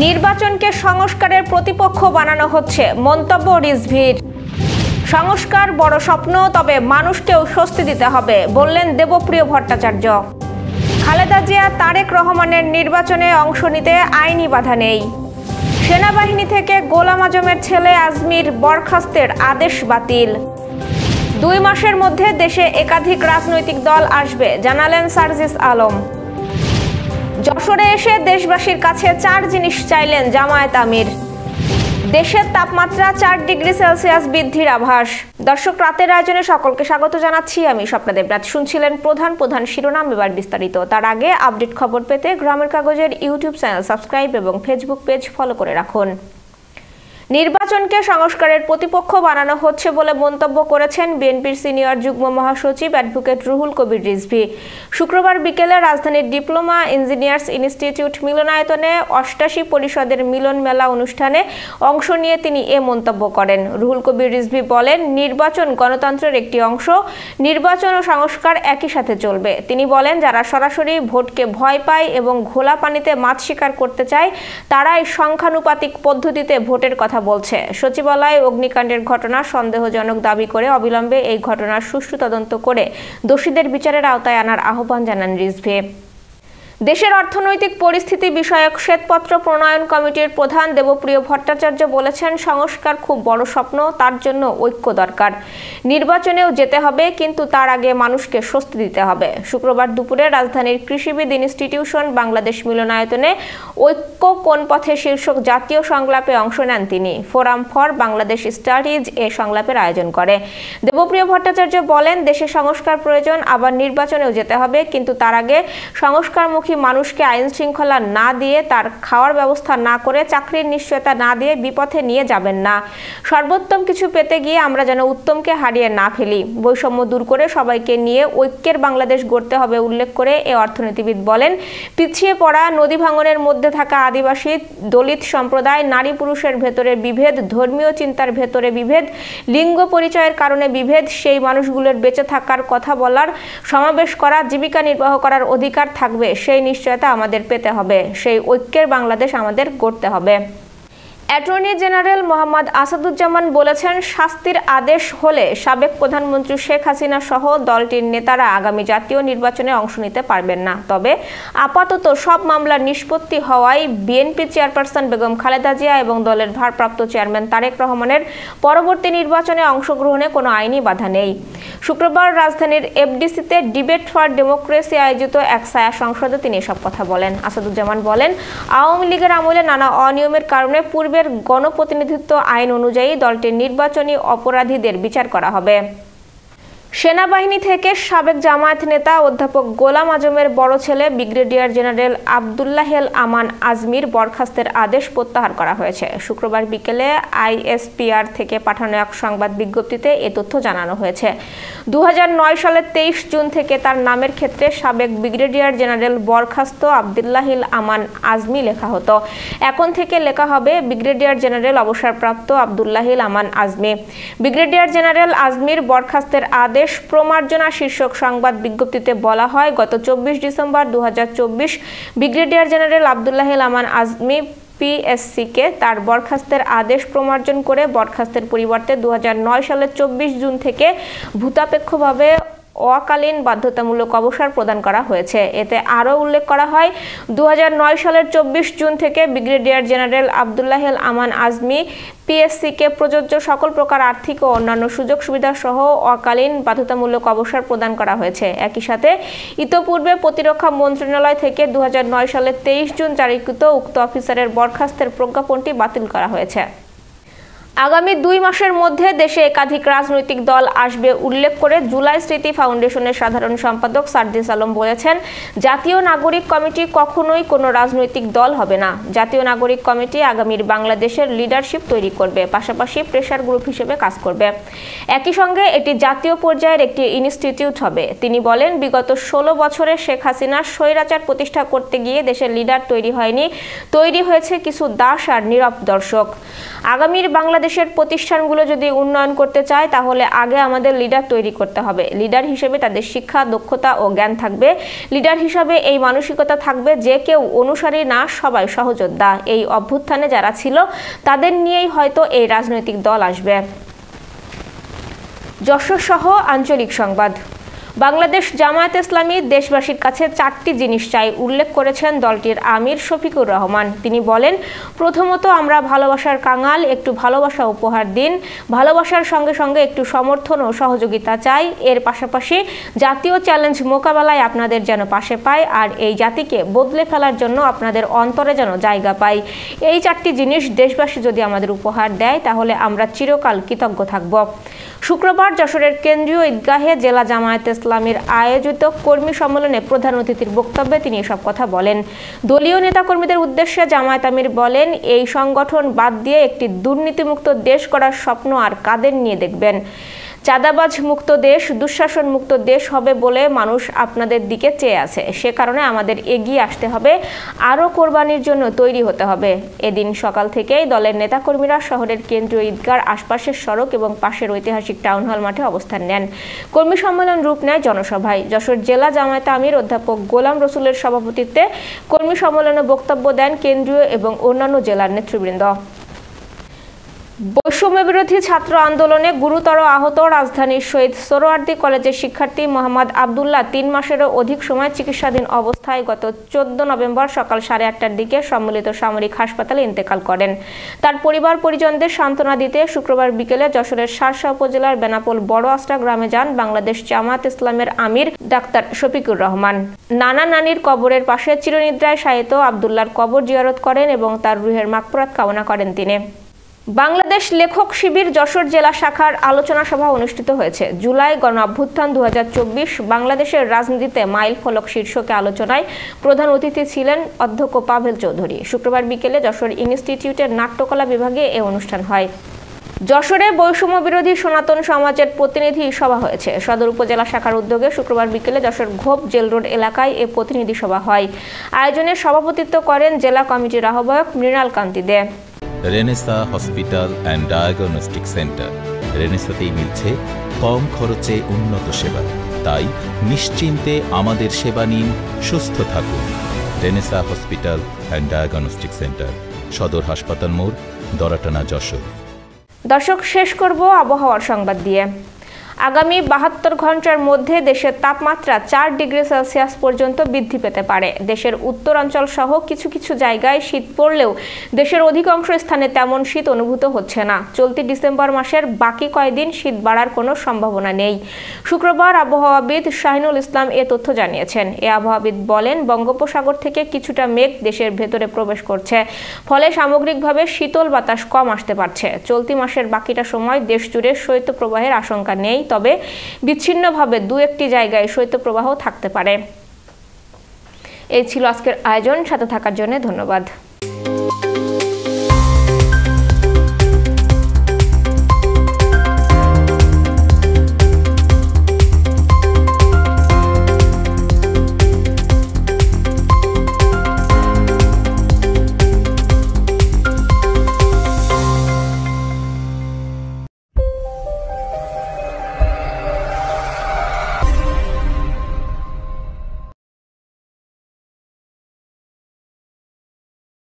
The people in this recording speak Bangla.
নির্বাচনকে সংস্কারের প্রতিপক্ষ বানানো হচ্ছে, মন্তব্য রিজভীর। সংস্কার বড় স্বপ্ন, তবে মানুষকেও স্বস্তি দিতে হবে, বললেন দেবপ্রিয় ভট্টাচার্য। খালেদা জিয়া তারেক রহমানের নির্বাচনে অংশ নিতে আইনি বাধা নেই। সেনাবাহিনী থেকে গোলাম আজমের ছেলে আজমির বরখাস্তের আদেশ বাতিল। 2 মাসের মধ্যে দেশে একাধিক রাজনৈতিক দল আসবে, জানালেন সার্জিস আলম। যশোরে এসে দেশবাসীর কাছে 4 জিনিস চাইলেন জামায়াত আমির। দেশের তাপমাত্রা 4 ডিগ্রি সেলসিয়াস বৃদ্ধির আভাস। দর্শক, রাতের আয়োজনে সকলকে স্বাগত জানাচ্ছি, আমি স্বপ্না দেবরাজ। শুনছিলেন প্রধান শিরোনাম, এবার বিস্তারিত। তার আগে আপডেট খবর পেতে গ্রামের কাগজের ইউটিউব চ্যানেল সাবস্ক্রাইব এবং ফেসবুক পেজ ফলো করে রাখুন। নির্বাচনকে সংস্কারের প্রতিপক্ষ বানানো হচ্ছে বলে মন্তব্য করেছেন বিএনপির সিনিয়র যুগ্ম মহাসচিব অ্যাডভোকেট রুহুল কবির রিজভী। শুক্রবার বিকেলে রাজধানীর ডিপ্লোমা ইঞ্জিনিয়ার্স ইনস্টিটিউট মিলনায়তনে 88 পরিষদের মিলন মেলা অনুষ্ঠানে অংশ নিয়ে তিনি এ মন্তব্য করেন। রুহুল কবির রিজভী বলেন, নির্বাচন গণতন্ত্রের একটি অংশ, নির্বাচন ও সংস্কার একই সাথে চলবে। তিনি বলেন, যারা সরাসরি ভোটকে ভয় পায় এবং ঘোলা পানিতে মাছ শিকার করতে চায়, তারাই সংখ্যানুপাতিক পদ্ধতিতে ভোটের কথা বলছে। সচিবালয় অগ্নিকাণ্ডের ঘটনা সন্দেহজনক দাবি করে অবিলম্বে এই ঘটনার সুষ্ঠু তদন্ত করে দোষীদের বিচারের আওতায় আনার আহ্বান জানান রিজভী। দেশের অর্থনৈতিক পরিস্থিতি বিষয়ক শ্বেতপত্র প্রণয়ন কমিটির প্রধান দেবপ্রিয় ভট্টাচার্য বলেছেন, সংস্কার খুব বড় স্বপ্ন, তার জন্য ঐক্য দরকার। নির্বাচনেও যেতে হবে, কিন্তু তার আগে মানুষকে স্বস্তি দিতে হবে। শুক্রবার দুপুরে রাজধানীর কৃষিবিদ ইনস্টিটিউশন বাংলাদেশ মিলনায়তনে ঐক্য কোন পথে শীর্ষক জাতীয় সংলাপে অংশ নেন তিনি। ফোরাম ফর বাংলাদেশ স্টাডিজ এ সংলাপের আয়োজন করে। দেবপ্রিয় ভট্টাচার্য বলেন, দেশে সংস্কার প্রয়োজন, আবার নির্বাচনেও যেতে হবে, কিন্তু তার আগে সংস্কারমুখী মানুষকে আইন শৃঙ্খলা না দিয়ে, তার খাওয়ার ব্যবস্থা না করে, চাকরির নিশ্চয়তা না দিয়ে বিপথে নিয়ে যাবেন না। সর্বোত্তম কিছু পেতে গিয়ে আমরা যেন উত্তমকে হারিয়ে না ফেলি। বৈষম্য দূর করে সবাইকে নিয়ে ঐক্যের বাংলাদেশ গড়তে হবে উল্লেখ করে এ অর্থনীতিবিদ বলেন, পিছিয়ে পড়া, নদী ভাঙনের মধ্যে থাকা আদিবাসী, দলিত সম্প্রদায়, নারী পুরুষের ভেতরে বিভেদ, ধর্মীয় চিন্তার ভেতরে বিভেদ, লিঙ্গ পরিচয়ের কারণে বিভেদ, সেই মানুষগুলোর বেঁচে থাকার কথা বলার, সমাবেশ করা, জীবিকা নির্বাহ করার অধিকার থাকবে, সেই নিশ্চয়তা আমাদের পেতে হবে। সেই ঐক্যের বাংলাদেশ আমাদের গড়তে হবে। অ্যাটর্নি জেনারেল মোহাম্মদ আসাদুজ্জামান বলেছেন, শাস্তির আদেশ হলে সাবেক প্রধানমন্ত্রী শেখ হাসিনা সহ দলটির নেতারা আগামী জাতীয় নির্বাচনে অংশ নিতে পারবেন না। তবে আপাতত সব মামলার নিষ্পত্তি হওয়ায় বিএনপি চেয়ারপারসন বেগম খালেদা জিয়া এবং দলের ভারপ্রাপ্ত চেয়ারম্যান তারেক রহমানের পরবর্তী নির্বাচনে অংশগ্রহণে কোনো আইনি বাধা নেই। শুক্রবার রাজধানীর এফডিসিতে ডিবেট ফর ডেমোক্রেসি আয়োজিত এক ছায়া সংসদে তিনি এসব কথা বলেন। আসাদুজ্জামান বলেন, আওয়ামী লীগের আমলে নানা অনিয়মের কারণে পূর্বের গণপ্রতিনিধিত্ব আইন অনুযায়ী দলটির নির্বাচনী অপরাধীদের বিচার করা হবে। সেনাবাহিনী থেকে সাবেক জামায়াত নেতা অধ্যাপক গোলাম আজমের বড় ছেলে ব্রিগেডিয়ার জেনারেল আব্দুল্লাহেল আমান আজমির বরখাস্তের আদেশ প্রত্যাহার করা হয়েছে। শুক্রবার বিকেলে আইএসপিআর থেকে পাঠানো এক সংবাদ বিজ্ঞপ্তিতে এ তথ্য জানানো হয়েছে। 2009 সালের 23 জুন থেকে তার নামের ক্ষেত্রে সাবেক ব্রিগেডিয়ার জেনারেল বরখাস্ত আব্দুল্লাহিল আমান আজমি লেখা হতো। এখন থেকে লেখা হবে ব্রিগেডিয়ার জেনারেল অবসরপ্রাপ্ত আব্দুল্লাহিল আমান আজমি। ব্রিগেডিয়ার জেনারেল আজমির বরখাস্তের আদেশ প্রমার্জনা শীর্ষক সংবাদ বিজ্ঞপ্তিতে বলা হয়, গত 24 ডিসেম্বর 2024 ব্রিগেডিয়ার জেনারেল আব্দুল্লাহিল আমান আজমি পিএসসিকে তার বরখাস্তের আদেশ প্রমার্জন করে বরখাস্তের পরিবর্তে 2009 সালের 24 জুন থেকে ভূতাপেক্ষভাবে অকালীন বাধ্যতামূলক অবসর প্রদান করা হয়েছে। এতে আরও উল্লেখ করা হয়, 2009 সালের 24 জুন থেকে ব্রিগেডিয়ার জেনারেল আব্দুল্লাহিল আমান আজমি পিএসসিকে প্রযোজ্য সকল প্রকার আর্থিক ও অন্যান্য সুযোগ সুবিধা সহ অকালীন বাধ্যতামূলক অবসর প্রদান করা হয়েছে। একই সাথে ইতোপূর্বে প্রতিরক্ষা মন্ত্রণালয় থেকে 2009 সালের 23 জুন জারিকৃত উক্ত অফিসারের বরখাস্তের প্রজ্ঞাপনটি বাতিল করা হয়েছে। আগামী 2 মাসের মধ্যে দেশে একাধিক রাজনৈতিক দল আসবে উল্লেখ করে জুলাই স্মৃতি ফাউন্ডেশনের সাধারণ সম্পাদক সার্জিস আলম বলেছেন, জাতীয় নাগরিক কমিটি কখনোই কোনো রাজনৈতিক দল হবে না। জাতীয় নাগরিক কমিটি আগামীর বাংলাদেশের লিডারশিপ তৈরি করবে, পাশাপাশি প্রেসার গ্রুপ হিসেবে কাজ করবে। একই সঙ্গে এটি জাতীয় পর্যায়ের একটি ইনস্টিটিউট হবে। তিনি বলেন, বিগত 16 বছরে শেখ হাসিনা স্বৈরাচার প্রতিষ্ঠা করতে গিয়ে দেশের লিডার তৈরি হয়নি, তৈরি হয়েছে কিছু দাস আর নীরব দর্শক। আগামীর বাংলাদেশ বাংলাদেশের প্রতিষ্ঠানগুলো যদি উন্নয়ন করতে চায় তাহলে আগে আমাদের লিডার তৈরি করতে হবে। লিডার হিসেবে তাদের শিক্ষা, দক্ষতা ও জ্ঞান থাকবে। লিডার হিসেবে এই মানসিকতা থাকবে যে কেউ অনুসারী না, সবাই সহযোদ্ধা। এই অভ্যুত্থানে যারা ছিল তাদের নিয়েই হয়তো এই রাজনৈতিক দল আসবে। যশোর সহ আঞ্চলিক সংবাদ। বাংলাদেশ জামায়াতে ইসলামী দেশবাসীর কাছে 4টি জিনিস চাই উল্লেখ করেছেন দলটির আমির শফিকুর রহমান। তিনি বলেন, প্রথমত আমরা ভালোবাসার কাঙাল, একটু ভালোবাসা উপহার দিন। ভালোবাসার সঙ্গে সঙ্গে একটু সমর্থন ও সহযোগিতা চাই। এর পাশাপাশি জাতীয় চ্যালেঞ্জ মোকাবেলায় আপনাদের যেন পাশে পায়, আর এই জাতিকে বদলে ফেলার জন্য আপনাদের অন্তরে যেন জায়গা পায়। এই 4টি জিনিস দেশবাসী যদি আমাদের উপহার দেয় তাহলে আমরা চিরকাল কৃতজ্ঞ থাকব। শুক্রবার যশোরের কেন্দ্রীয় ঈদগাহে জেলা জামায়াতে ইসলামীর আয়োজিত কর্মী সম্মেলনে প্রধান অতিথির বক্তব্যে তিনি এসব কথা বলেন। দলীয় নেতাকর্মীদের উদ্দেশ্যে জামায়াত আমির বলেন, এই সংগঠন বাদ দিয়ে একটি দুর্নীতিমুক্ত দেশ গড়ার স্বপ্ন আর কাদের নিয়ে দেখবেন? চাঁদাবাজ মুক্ত দেশ, দুঃশাসন মুক্ত দেশ হবে বলে মানুষ আপনাদের দিকে চেয়ে আছে। সে কারণে আমাদের এগিয়ে আসতে হবে, আরও কোরবানির জন্য তৈরি হতে হবে। এদিন সকাল থেকেই দলের নেতাকর্মীরা শহরের কেন্দ্রীয় ঈদগার আশপাশের সড়ক এবং পাশের ঐতিহাসিক টাউন হল মাঠে অবস্থান নেন। কর্মী সম্মেলন রূপ নেয় জনসভায়। যশোর জেলা জামায়াতে আমির অধ্যাপক গোলাম রসুলের সভাপতিত্বে কর্মী সম্মেলনে বক্তব্য দেন কেন্দ্রীয় এবং অন্যান্য জেলার নেতৃবৃন্দ। বৈষম্য বিরোধী ছাত্র আন্দোলনে গুরুতর আহত রাজধানীর শহীদ সোহরাওয়ার্দী কলেজের শিক্ষার্থী মোহাম্মদ আবদুল্লাহ 3 মাসেরও অধিক সময় চিকিৎসাধীন অবস্থায় গত 14 নভেম্বর সকাল 8:30টার দিকে সম্মিলিত সামরিক হাসপাতালে ইন্তেকাল করেন। তার পরিবার পরিজনদের সান্ত্বনা দিতে শুক্রবার বিকেলে যশোরের শার্শা উপজেলার বেনাপোল বড় আস্টা গ্রামে যান বাংলাদেশ জামায়াত ইসলামের আমির ডাক্তার শফিকুর রহমান। নানা নানির কবরের পাশে চিরনিদ্রায় শায়িত আবদুল্লাহর কবর জিয়ারত করেন এবং তার রুহের মাগফিরাত কামনা করেন তিনি। বাংলাদেশ লেখক শিবির যশোর জেলা শাখার আলোচনা সভা অনুষ্ঠিত হয়েছে। জুলাই গণ অভ্যুত্থান 2024 বাংলাদেশের রাজনীতিতে মাইল ফলক শীর্ষকে আলোচনায় প্রধান অতিথি ছিলেন অধ্যক্ষ পাভেল চৌধুরী। শুক্রবার বিকেলে যশোর ইনস্টিটিউটের নাট্যকলা বিভাগে এ অনুষ্ঠান হয়। যশোরে বৈষম্য বিরোধী সনাতন সমাজের প্রতিনিধি সভা হয়েছে। সদর উপজেলা শাখার উদ্যোগে শুক্রবার বিকেলে যশোর ঘোপ জেল রোড এলাকায় এ প্রতিনিধি সভা হয়। আয়োজনে সভাপতিত্ব করেন জেলা কমিটির আহ্বায়ক Mrinal Kanti De. Renesa hospital and diagnostic centre. রেনেসাতেই মিলছে কম খরচে উন্নত সেবা, তাই নিশ্চিন্তে আমাদের সেবা নিন, সুস্থ থাকুন। Renaissance hospital and diagnostic centre, সদর হাসপাতাল মোড়, দরাটানা, যশোর। দর্শক, শেষ করব আবহাওয়ার সংবাদ দিয়ে। আগামী 72 ঘন্টার মধ্যে দেশের তাপমাত্রা 4 ডিগ্রি সেলসিয়াস পর্যন্ত বৃদ্ধি পেতে পারে। দেশের উত্তরাঞ্চল সহ কিছু কিছু জায়গায় শীত পড়লেও দেশের অধিকাংশ স্থানে তেমন শীত অনুভূত হচ্ছে না। চলতি ডিসেম্বর মাসের বাকি কয়েকদিন শীত বাড়ার কোনো সম্ভাবনা নেই। শুক্রবার আবহাওয়াবিদ শাহিনুল ইসলাম এ তথ্য জানিয়েছেন। এ আবহাওয়াবিদ বলেন, বঙ্গোপসাগর থেকে কিছুটা মেঘ দেশের ভেতরে প্রবেশ করছে, ফলে সামগ্রিকভাবে শীতল বাতাস কম আসতে পারছে। চলতি মাসের বাকিটা সময় দেশ জুড়ে শৈত্যপ্রবাহের আশঙ্কা নেই, তবে বিচ্ছিন্নভাবে 2-1টি জায়গায় শৈত্যপ্রবাহ থাকতে পারে। এই ছিল আজকের আয়োজন। সাথে থাকার জন্য ধন্যবাদ।